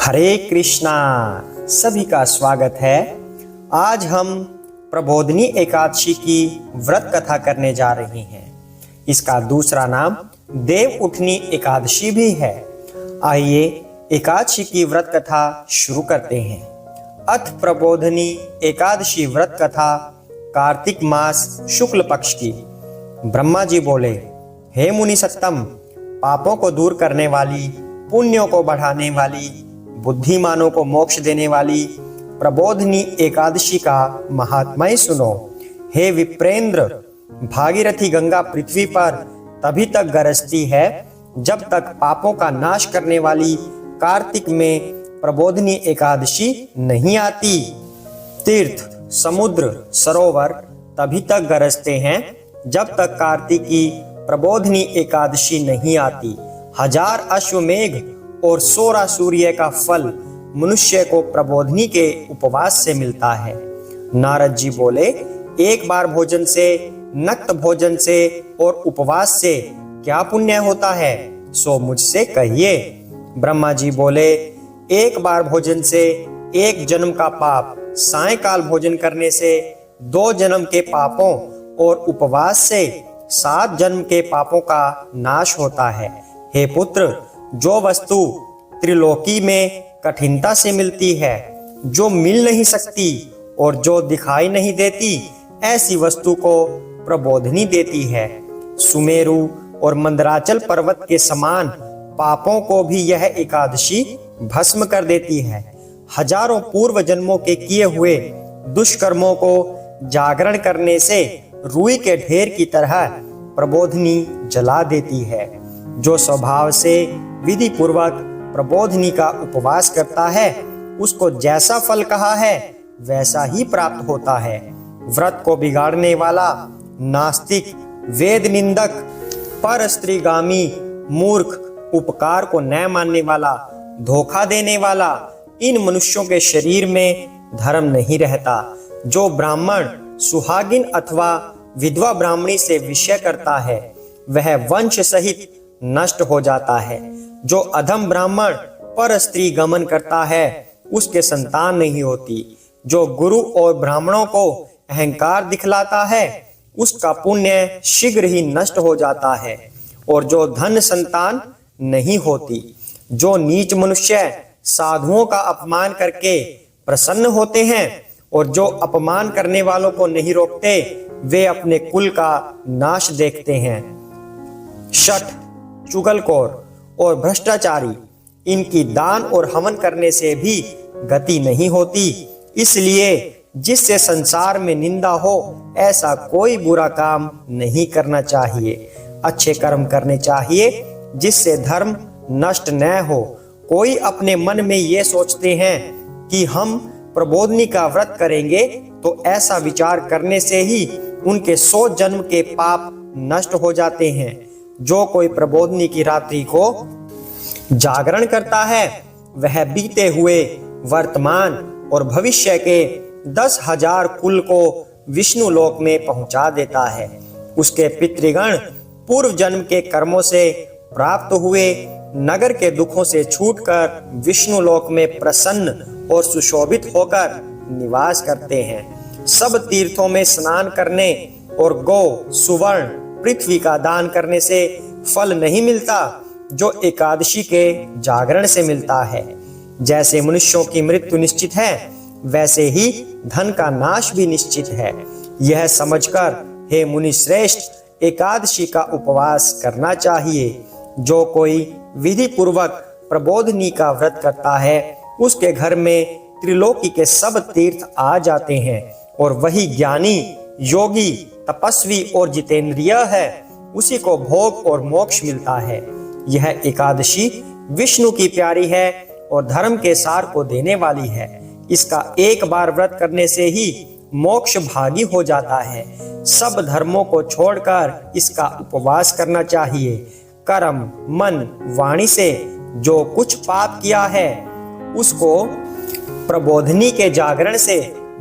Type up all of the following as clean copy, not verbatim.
हरे कृष्णा। सभी का स्वागत है। आज हम प्रबोधिनी एकादशी की व्रत कथा करने जा रहे हैं। इसका दूसरा नाम देव उठनी एकादशी भी है। आइए एकादशी की व्रत कथा शुरू करते हैं। अथ प्रबोधिनी एकादशी व्रत कथा कार्तिक मास शुक्ल पक्ष की। ब्रह्मा जी बोले, हे मुनि सत्तम, पापों को दूर करने वाली, पुण्यों को बढ़ाने वाली, बुद्धिमानों को मोक्ष देने वाली प्रबोधिनी एकादशी का महात्म्य सुनो। हे विप्रेंद्र, भागीरथी गंगा पृथ्वी पर तभी तक गरजती है जब तक पापों का नाश करने वाली कार्तिक में प्रबोधिनी एकादशी नहीं आती। तीर्थ, समुद्र, सरोवर तभी तक गरजते हैं जब तक कार्तिक की प्रबोधिनी एकादशी नहीं आती। 1000 अश्वमेघ और 16 सूर्य का फल मनुष्य को प्रबोधिनी के उपवास से मिलता है। नारद जी बोले, एक बार भोजन से, नक्त भोजन से और उपवास से क्या पुण्य होता है, सो मुझसे कहिए। ब्रह्मा जी बोले, एक बार भोजन से 1 जन्म का पाप, सायंकाल भोजन करने से 2 जन्म के पापों और उपवास से 7 जन्म के पापों का नाश होता है। हे पुत्र, जो वस्तु त्रिलोकी में कठिनता से मिलती है, जो मिल नहीं सकती और जो दिखाई नहीं देती, ऐसी वस्तु को प्रबोधिनी देती है। सुमेरु और मंदराचल पर्वत के समान पापों को भी यह एकादशी भस्म कर देती है। हजारों पूर्व जन्मों के किए हुए दुष्कर्मों को जागरण करने से रुई के ढेर की तरह प्रबोधिनी जला देती है। जो स्वभाव से विधि पूर्वक प्रबोधिनी का उपवास करता है, उसको जैसा फल कहा है वैसा ही प्राप्त होता है। व्रत को बिगाड़ने वाला, नास्तिक, वेद निंदक, पर स्त्रीगामी, मूर्ख, उपकार को न मानने वाला, धोखा देने वाला, इन मनुष्यों के शरीर में धर्म नहीं रहता। जो ब्राह्मण सुहागिन अथवा विधवा ब्राह्मणी से विषय करता है, वह वंश सहित नष्ट हो जाता है। जो अधम ब्राह्मण पर स्त्री गमन करता है, उसके संतान नहीं होती। जो गुरु और ब्राह्मणों को अहंकार दिखलाता है, उसका पुण्य शीघ्र ही नष्ट हो जाता है और जो धन संतान नहीं होती। जो नीच मनुष्य साधुओं का अपमान करके प्रसन्न होते हैं और जो अपमान करने वालों को नहीं रोकते, वे अपने कुल का नाश देखते हैं। शठ, चुगलखोर और भ्रष्टाचारी, इनकी दान और हवन करने से भी गति नहीं होती। इसलिए जिससे संसार में निंदा हो, ऐसा कोई बुरा काम नहीं करना चाहिए। अच्छे कर्म करने चाहिए जिससे धर्म नष्ट न हो। कोई अपने मन में ये सोचते हैं कि हम प्रबोधिनी का व्रत करेंगे तो ऐसा विचार करने से ही उनके 100 जन्म के पाप नष्ट हो जाते हैं। जो कोई प्रबोधिनी की रात्रि को जागरण करता है, वह बीते हुए, वर्तमान और भविष्य के 10,000 कुल को विष्णु लोक में पहुंचा देता है। उसके पितृगण पूर्व जन्म के कर्मों से प्राप्त हुए नगर के दुखों से छूटकर विष्णु लोक में प्रसन्न और सुशोभित होकर निवास करते हैं। सब तीर्थों में स्नान करने और गौ, सुवर्ण, पृथ्वी का दान करने से फल नहीं मिलता जो एकादशी के जागरण से मिलता है। जैसे मनुष्यों की मृत्यु निश्चित है, वैसे ही धन का नाश भी निश्चित है। यह समझकर हे मुनि श्रेष्ठ, एकादशी का उपवास करना चाहिए। जो कोई विधि पूर्वक प्रबोधिनी का व्रत करता है, उसके घर में त्रिलोकी के सब तीर्थ आ जाते हैं और वही ज्ञानी, योगी, तपस्वी और जितेंद्रिय है, उसी को भोग और मोक्ष मिलता है। यह एकादशी विष्णु की प्यारी है और धर्म के सार को देने वाली है। इसका एक बार व्रत करने से ही मोक्ष भागी हो जाता है। सब धर्मों को छोड़कर इसका उपवास करना चाहिए। कर्म, मन, वाणी से जो कुछ पाप किया है, उसको प्रबोधिनी के जागरण से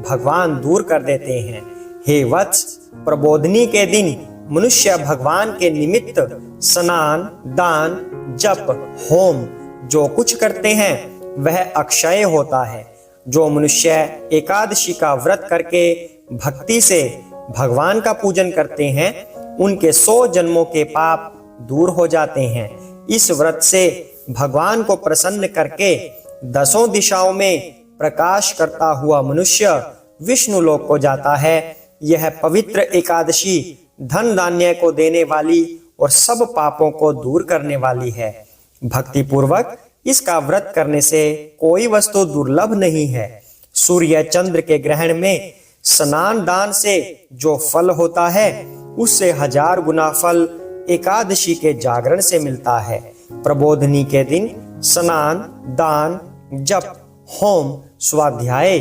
भगवान दूर कर देते हैं। हे वत्स, प्रबोधिनी के दिन मनुष्य भगवान के निमित्त स्नान, दान, जप, होम जो कुछ करते हैं, वह अक्षय होता है। जो मनुष्य एकादशी का व्रत करके भक्ति से भगवान का पूजन करते हैं, उनके 100 जन्मों के पाप दूर हो जाते हैं। इस व्रत से भगवान को प्रसन्न करके 10 दिशाओं में प्रकाश करता हुआ मनुष्य विष्णु लोक को जाता है। यह पवित्र एकादशी धन धान्य को देने वाली और सब पापों को दूर करने वाली है। भक्ति पूर्वक इसका व्रत करने से कोई वस्तु दुर्लभ नहीं है। सूर्य चंद्र के ग्रहण में स्नान दान से जो फल होता है, उससे 1000 गुना फल एकादशी के जागरण से मिलता है। प्रबोधनी के दिन स्नान, दान, जप, होम, स्वाध्याय,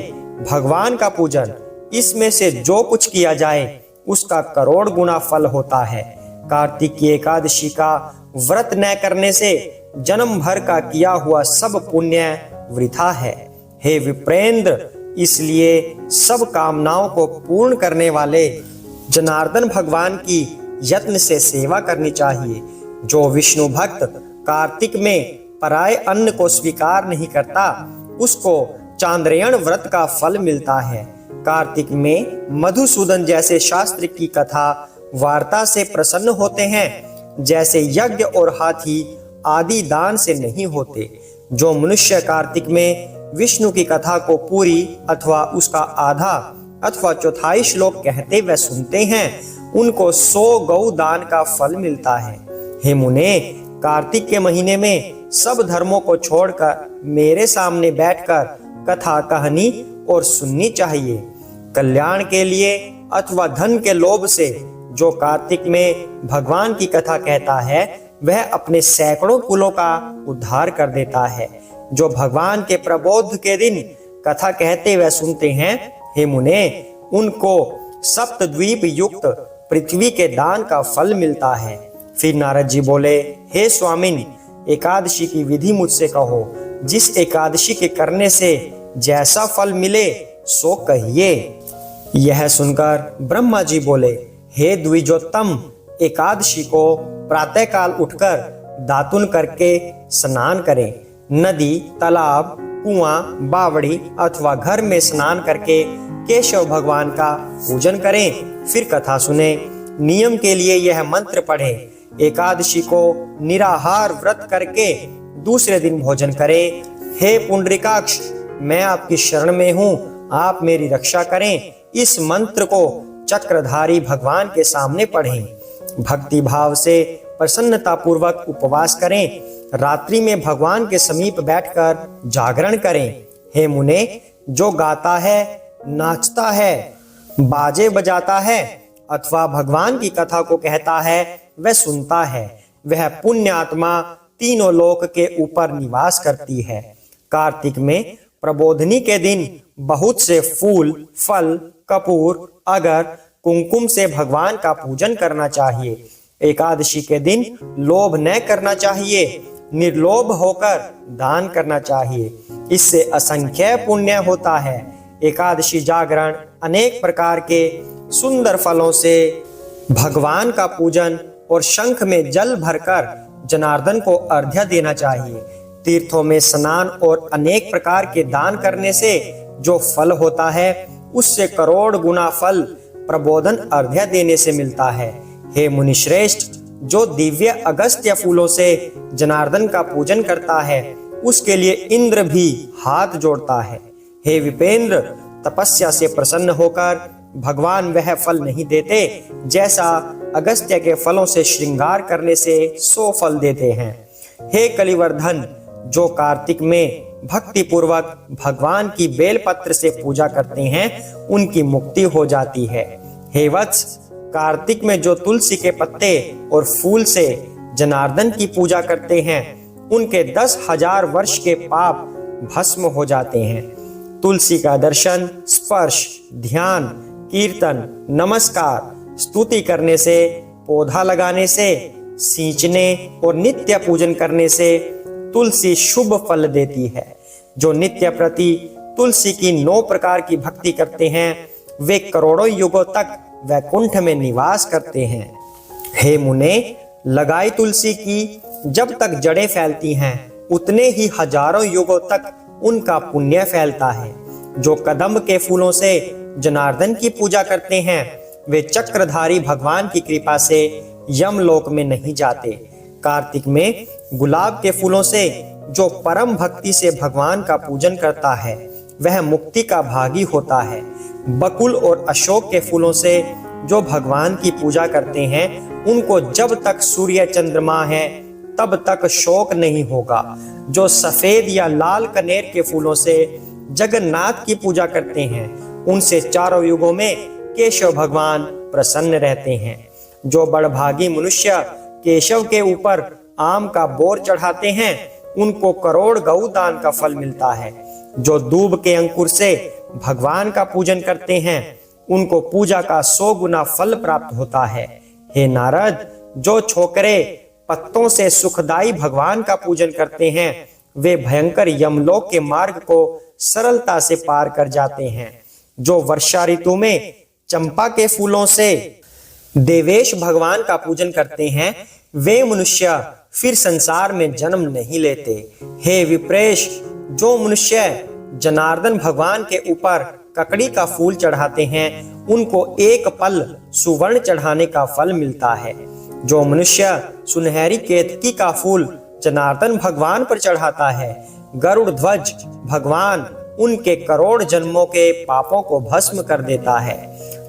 भगवान का पूजन, इसमें से जो कुछ किया जाए उसका करोड़ गुना फल होता है। कार्तिक की एकादशी का व्रत न करने से जन्म भर का किया हुआ सब पुण्य वृथा है। हे विप्रेंद्र, इसलिए सब कामनाओं को पूर्ण करने वाले जनार्दन भगवान की यत्न से सेवा करनी चाहिए। जो विष्णु भक्त कार्तिक में पराये अन्न को स्वीकार नहीं करता, उसको चांद्रयण व्रत का फल मिलता है। कार्तिक में मधुसूदन जैसे शास्त्र की कथा वार्ता से प्रसन्न होते हैं, जैसे यज्ञ और हाथी आदि दान से नहीं होते। जो मनुष्य कार्तिक में विष्णु की कथा को पूरी अथवा उसका आधा अथवा चौथाई श्लोक कहते व सुनते हैं, उनको 100 गौ दान का फल मिलता है। हे मुने, कार्तिक के महीने में सब धर्मों को छोड़कर मेरे सामने बैठकर कथा कहानी और सुननी चाहिए। कल्याण के लिए अथवा धन के लोभ से जो कार्तिक में भगवान की कथा कहता है, वह अपने सैकड़ों कुलों का उद्धार कर देता है। जो भगवान के प्रबोध के दिन कथा कहते व सुनते हैं, हे मुने, उनको सप्तद्वीप युक्त पृथ्वी के दान का फल मिलता है। फिर नारद जी बोले, हे स्वामिन, एकादशी की विधि मुझसे कहो। जिस एकादशी के करने से जैसा फल मिले सो कहिए। यह सुनकर ब्रह्मा जी बोले, हे द्विजोत्तम, एकादशी को प्रातःकाल उठकर दातुन करके स्नान करें। नदी, तालाब, कुआं, बावड़ी अथवा घर में स्नान करके केशव भगवान का पूजन करें। फिर कथा सुने। नियम के लिए यह मंत्र पढ़ें। एकादशी को निराहार व्रत करके दूसरे दिन भोजन करें। हे पुंडरीकाक्ष, मैं आपकी शरण में हूँ, आप मेरी रक्षा करें। इस मंत्र को चक्रधारी भगवान के सामने पढ़ें। भक्ति भाव से प्रसन्नता पूर्वक उपवास करें। रात्रि में भगवान के समीप बैठकर जागरण करें। हे मुने, जो गाता है, नाचता है, बाजे बजाता है अथवा भगवान की कथा को कहता है वह सुनता है, वह पुण्य आत्मा तीनों लोक के ऊपर निवास करती है। कार्तिक में प्रबोधनी के दिन बहुत से फूल, फल, कपूर, अगर, कुमकुम से भगवान का पूजन करना चाहिए। एकादशी के दिन लोभ न करना चाहिए, निर्लोभ होकर दान करना चाहिए। इससे असंख्य पुण्य होता है। एकादशी जागरण, अनेक प्रकार के सुंदर फलों से भगवान का पूजन और शंख में जल भरकर जनार्दन को अर्घ्य देना चाहिए। तीर्थों में स्नान और अनेक प्रकार के दान करने से जो फल होता है, उससे करोड़ गुना फल प्रबोधन अर्घ्य देने से मिलता है। हे मुनिश्रेष्ठ, जो दिव्य अगस्त्य फूलों से जनार्दन का पूजन करता है, उसके लिए इंद्र भी हाथ जोड़ता है। हे विपेंद्र, तपस्या से प्रसन्न होकर भगवान वह फल नहीं देते जैसा अगस्त्य के फलों से श्रृंगार करने से 100 फल देते हैं। हे कलिवर्धन, जो कार्तिक में भक्ति पूर्वक भगवान की बेलपत्र से पूजा करते हैं, उनकी मुक्ति हो जाती है। हे वत्स, कार्तिक में जो तुलसी के पत्ते और फूल से जनार्दन की पूजा करते हैं, उनके 10,000 वर्ष के पाप भस्म हो जाते हैं। तुलसी का दर्शन, स्पर्श, ध्यान, कीर्तन, नमस्कार, स्तुति करने से, पौधा लगाने से, सींचने और नित्य पूजन करने से तुलसी शुभ फल देती है। जो नित्य प्रति तुलसी की 9 प्रकार की भक्ति करते हैं, वे करोड़ों युगों तक वैकुंठ में निवास करते हैं। हे मुने, लगाई तुलसी की जब तक जड़ें फैलती हैं, उतने ही हजारों युगों तक उनका पुण्य फैलता है। जो कदम्ब के फूलों से जनार्दन की पूजा करते हैं वे चक्रधारी भगवान की कृपा से यमलोक में नहीं जाते। कार्तिक में गुलाब के फूलों से जो परम भक्ति से भगवान का पूजन करता है वह मुक्ति का भागी होता है। बकुल और अशोक के फूलों से जो भगवान की पूजा करते हैं उनको जब तक सूर्य चंद्रमा है तब तक शोक नहीं होगा। जो सफेद या लाल कनेर के फूलों से जगन्नाथ की पूजा करते हैं उनसे चारों युगों में केशव भगवान प्रसन्न रहते हैं। जो बड़भागी मनुष्य केशव के ऊपर आम का बोर चढ़ाते हैं उनको करोड़ गौ दान का फल मिलता है। जो दूब के अंकुर से भगवान का पूजन करते हैं उनको पूजा का 100 गुना फल प्राप्त होता है। हे नारद, जो छोकरे पत्तों से सुखदाई भगवान का पूजन करते हैं वे भयंकर यमलोक के मार्ग को सरलता से पार कर जाते हैं। जो वर्षा ऋतु में चंपा के फूलों से देवेश भगवान का पूजन करते हैं वे मनुष्य फिर संसार में जन्म नहीं लेते। हे विप्रेश, जो मनुष्य जनार्दन भगवान के ऊपर ककड़ी का फूल चढ़ाते हैं उनको एक पल सुवर्ण चढ़ाने का फल मिलता है। जो मनुष्य सुनहरी केतकी का फूल जनार्दन भगवान पर चढ़ाता है गरुड़ ध्वज भगवान उनके करोड़ जन्मों के पापों को भस्म कर देता है।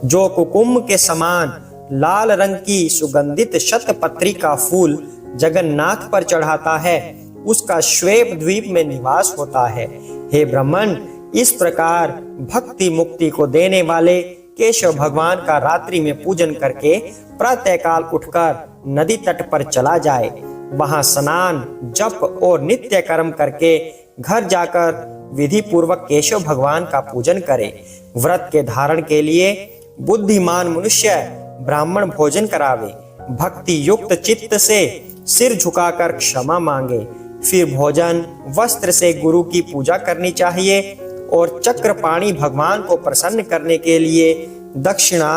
जो कुकुम के समान लाल रंग की सुगंधित शतपत्री का फूल जगन्नाथ पर चढ़ाता है उसका श्वेत द्वीप में निवास होता है। हे ब्राह्मण, इस प्रकार भक्ति मुक्ति को देने वाले केशव भगवान का रात्रि में पूजन करके प्रातःकाल उठकर नदी तट पर चला जाए। वहां स्नान जप और नित्य कर्म करके घर जाकर विधि पूर्वक केशव भगवान का पूजन करे। व्रत के धारण के लिए बुद्धिमान मनुष्य ब्राह्मण भोजन करावे। भक्ति युक्त चित्त से सिर झुकाकर क्षमा मांगे। फिर भोजन वस्त्र से गुरु की पूजा करनी चाहिए और चक्रपाणी भगवान को प्रसन्न करने के लिए दक्षिणा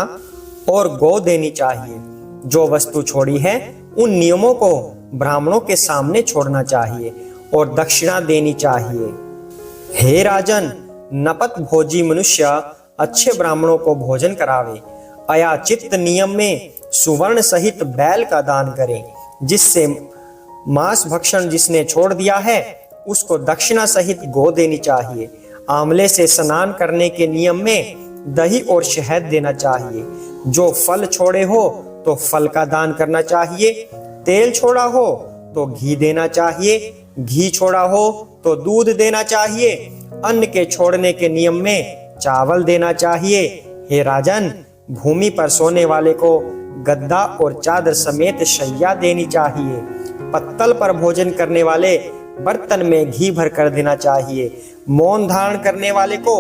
और गौ देनी चाहिए। जो वस्तु छोड़ी है उन नियमों को ब्राह्मणों के सामने छोड़ना चाहिए और दक्षिणा देनी चाहिए। हे राजन, नपत भोजी मनुष्य अच्छे ब्राह्मणों को भोजन करावे। अयाचित नियम में सुवर्ण सहित बैल का दान करें। जिससे मांस भक्षण जिसने छोड़ दिया है उसको दक्षिणा सहित गौ देनी चाहिए। आंवले से स्नान करने के नियम में दही और शहद देना चाहिए। जो फल छोड़े हो तो फल का दान करना चाहिए। तेल छोड़ा हो तो घी देना चाहिए। घी छोड़ा हो तो दूध देना चाहिए। अन्न के छोड़ने के नियम में चावल देना चाहिए। हे राजन, भूमि पर सोने वाले को गद्दा और चादर समेत शैया देनी चाहिए। पत्तल पर भोजन करने वाले बर्तन में घी भर कर देना चाहिए। मौन धारण करने वाले को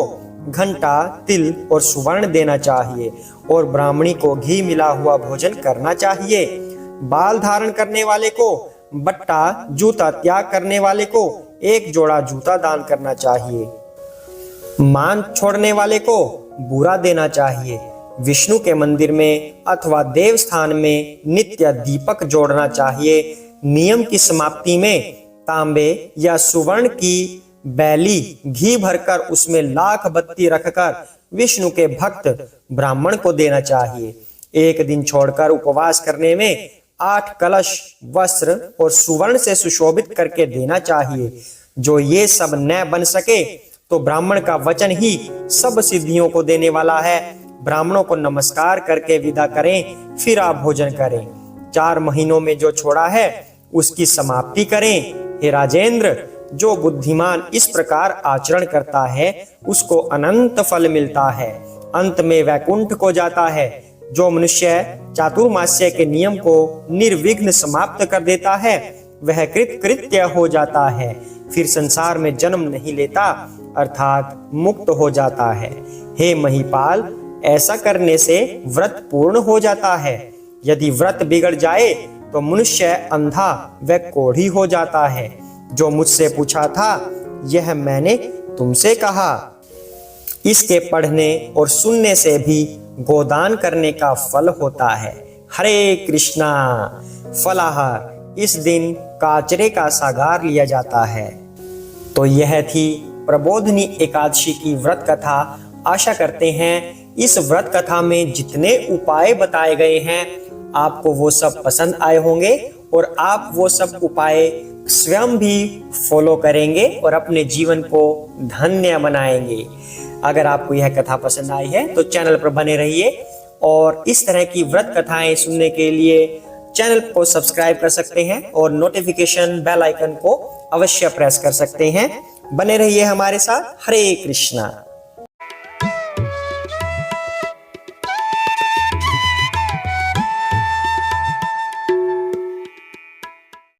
घंटा, तिल और सुवर्ण देना चाहिए और ब्राह्मणी को घी मिला हुआ भोजन करना चाहिए। बाल धारण करने वाले को बट्टा, जूता त्याग करने वाले को एक जोड़ा जूता दान करना चाहिए। मान छोड़ने वाले को बुरा देना चाहिए। विष्णु के मंदिर में अथवा देव स्थान में नित्य दीपक जोड़ना चाहिए। नियम की समाप्ति में तांबे या सुवर्ण की बैली घी भरकर उसमें लाख बत्ती रखकर विष्णु के भक्त ब्राह्मण को देना चाहिए। एक दिन छोड़कर उपवास करने में 8 कलश वस्त्र और सुवर्ण से सुशोभित करके देना चाहिए। जो ये सब न बन सके तो ब्राह्मण का वचन ही सब सिद्धियों को देने वाला है। ब्राह्मणों को नमस्कार करके विदा करें, फिर आप भोजन करें। 4 महीनों में जो छोड़ा है उसकी समाप्ति करें। हे राजेंद्र, जो बुद्धिमान इस प्रकार आचरण करता है उसको अनंत फल मिलता है, अंत में वैकुंठ को जाता है। जो मनुष्य चातुर्मास्य के नियम को निर्विघ्न समाप्त कर देता है वह कृतकृत्य हो जाता है, फिर संसार में जन्म नहीं लेता अर्थात मुक्त हो जाता है। हे महिपाल, ऐसा करने से व्रत पूर्ण हो जाता है। यदि व्रत बिगड़ जाए तो मनुष्य अंधा व कोढ़ी हो जाता है। जो मुझसे पूछा था यह मैंने तुमसे कहा। इसके पढ़ने और सुनने से भी गोदान करने का फल होता है। हरे कृष्णा। फलाहार, इस दिन काचरे का सागार लिया जाता है। तो यह थी प्रबोधिनी एकादशी की व्रत कथा आशा करते हैं इस व्रत कथा में जितने उपाय बताए गए हैं आपको वो सब पसंद आए होंगे और आप वो सब उपाय स्वयं भी फॉलो करेंगे और अपने जीवन को धन्य बनाएंगे। अगर आपको यह कथा पसंद आई है तो चैनल पर बने रहिए और इस तरह की व्रत कथाएं सुनने के लिए चैनल को सब्सक्राइब कर सकते हैं और नोटिफिकेशन बेल आइकन को अवश्य प्रेस कर सकते हैं। बने रहिए हमारे साथ। हरे कृष्णा।